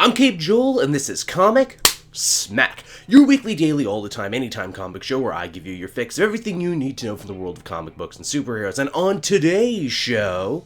I'm Cape Joel, and this is Comic Smack, your weekly, daily, all the time, anytime comic show where I give you your fix of everything you need to know from the world of comic books and superheroes. And on today's show,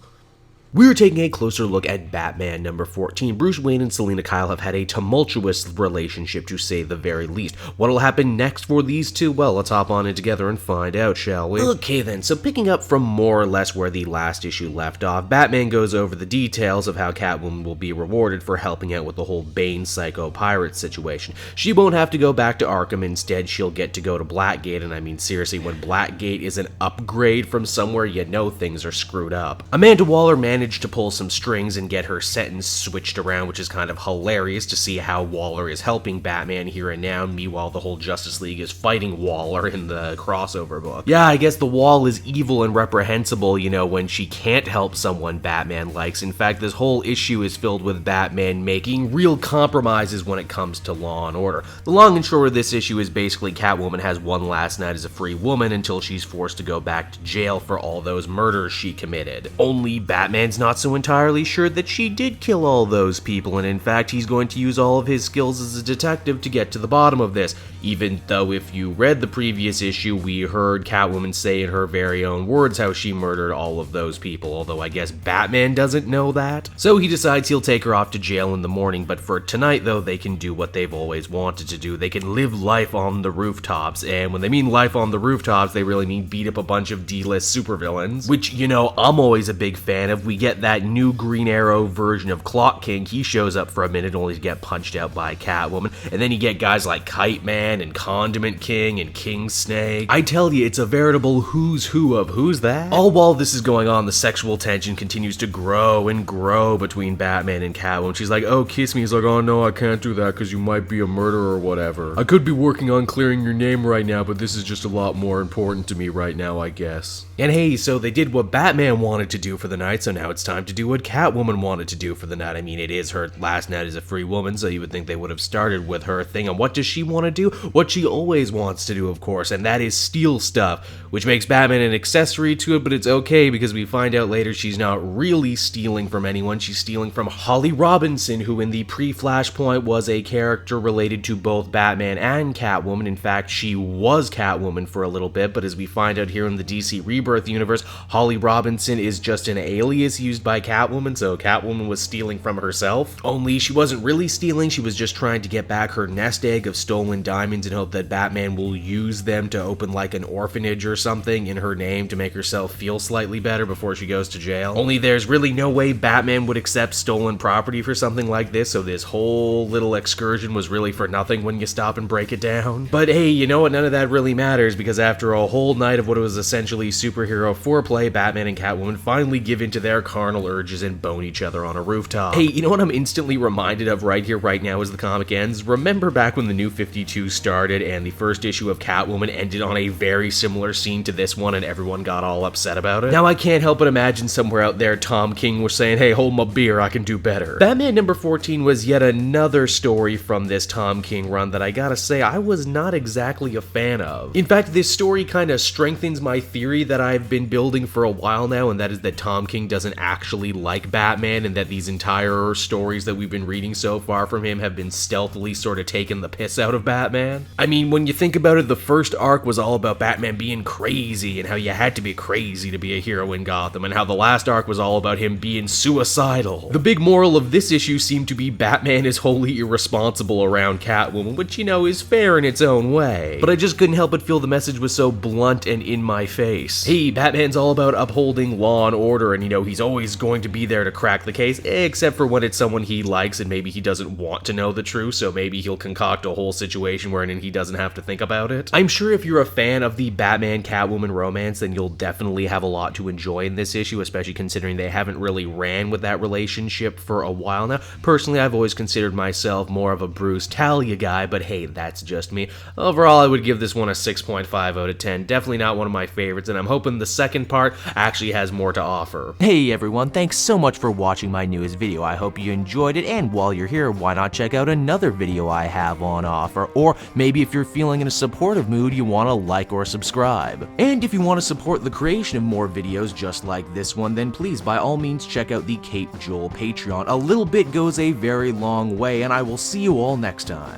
we're taking a closer look at Batman number 14. Bruce Wayne and Selina Kyle have had a tumultuous relationship, to say the very least. What'll happen next for these two? Well, let's hop on in together and find out, shall we? Okay then, so picking up from more or less where the last issue left off, Batman goes over the details of how Catwoman will be rewarded for helping out with the whole Bane Psycho Pirate situation. She won't have to go back to Arkham, instead she'll get to go to Blackgate, and I mean seriously, when Blackgate is an upgrade from somewhere, you know things are screwed up. Amanda Waller managed to pull some strings and get her sentence switched around, which is kind of hilarious to see how Waller is helping Batman here and now. Meanwhile, the whole Justice League is fighting Waller in the crossover book. Yeah, I guess the Wall is evil and reprehensible, you know, when she can't help someone Batman likes. In fact, this whole issue is filled with Batman making real compromises when it comes to law and order. The long and short of this issue is basically Catwoman has one last night as a free woman until she's forced to go back to jail for all those murders she committed. Only Batman's not so entirely sure that she did kill all those people, and in fact he's going to use all of his skills as a detective to get to the bottom of this, even though if you read the previous issue we heard Catwoman say in her very own words how she murdered all of those people, although I guess Batman doesn't know that. So he decides he'll take her off to jail in the morning, but for tonight though they can do what they've always wanted to do. They can live life on the rooftops, and when they mean life on the rooftops they really mean beat up a bunch of D-list supervillains, which, you know, I'm always a big fan of. We get that new Green Arrow version of Clock King. He shows up for a minute only to get punched out by Catwoman, and then you get guys like Kite Man and Condiment King and King Snake. I tell you, it's a veritable who's who of who's that. All while this is going on, the sexual tension continues to grow and grow between Batman and Catwoman. She's like, oh, kiss me. He's like, oh no, I can't do that because you might be a murderer or whatever. I could be working on clearing your name right now, but this is just a lot more important to me right now, I guess. And hey, so they did what Batman wanted to do for the night, so now it's time to do what Catwoman wanted to do for the night. I mean, it is her last night as a free woman, so you would think they would have started with her thing. And what does she want to do? What she always wants to do, of course, and that is steal stuff, which makes Batman an accessory to it, but it's okay because we find out later she's not really stealing from anyone. She's stealing from Holly Robinson, who in the pre-Flashpoint was a character related to both Batman and Catwoman. In fact, she was Catwoman for a little bit, but as we find out here in the DC Rebirth universe, Holly Robinson is just an alias used by Catwoman, so Catwoman was stealing from herself. Only she wasn't really stealing, she was just trying to get back her nest egg of stolen diamonds in hope that Batman will use them to open like an orphanage or something in her name to make herself feel slightly better before she goes to jail. Only there's really no way Batman would accept stolen property for something like this, so this whole little excursion was really for nothing when you stop and break it down. But hey, you know what, none of that really matters, because after a whole night of what was essentially superhero foreplay, Batman and Catwoman finally give in to their carnal urges and bone each other on a rooftop. Hey, you know what I'm instantly reminded of right here, right now as the comic ends? Remember back when the New 52 started and the first issue of Catwoman ended on a very similar scene to this one and everyone got all upset about it? Now I can't help but imagine somewhere out there Tom King was saying, hey, hold my beer, I can do better. Batman number 14 was yet another story from this Tom King run that I gotta say I was not exactly a fan of. In fact, this story kind of strengthens my theory that I've been building for a while now, and that is that Tom King doesn't actually like Batman, and that these entire stories that we've been reading so far from him have been stealthily sort of taking the piss out of Batman. I mean, when you think about it, the first arc was all about Batman being crazy and how you had to be crazy to be a hero in Gotham, and how the last arc was all about him being suicidal. The big moral of this issue seemed to be Batman is wholly irresponsible around Catwoman, which, you know, is fair in its own way. But I just couldn't help but feel the message was so blunt and in my face. Hey, Batman's all about upholding law and order, and you know, he's always going to be there to crack the case, except for when it's someone he likes and maybe he doesn't want to know the truth, so maybe he'll concoct a whole situation wherein he doesn't have to think about it. I'm sure if you're a fan of the Batman-Catwoman romance, then you'll definitely have a lot to enjoy in this issue, especially considering they haven't really ran with that relationship for a while now. Personally, I've always considered myself more of a Bruce Talia guy, but hey, that's just me. Overall, I would give this one a 6.5 out of 10. Definitely not one of my favorites, and I'm hoping the second part actually has more to offer. Hey, Hey everyone, thanks so much for watching my newest video. I hope you enjoyed it, and while you're here, why not check out another video I have on offer? Or maybe if you're feeling in a supportive mood, you want to like or subscribe. And if you want to support the creation of more videos just like this one, then please by all means check out the Cape Joel Patreon. A little bit goes a very long way, and I will see you all next time.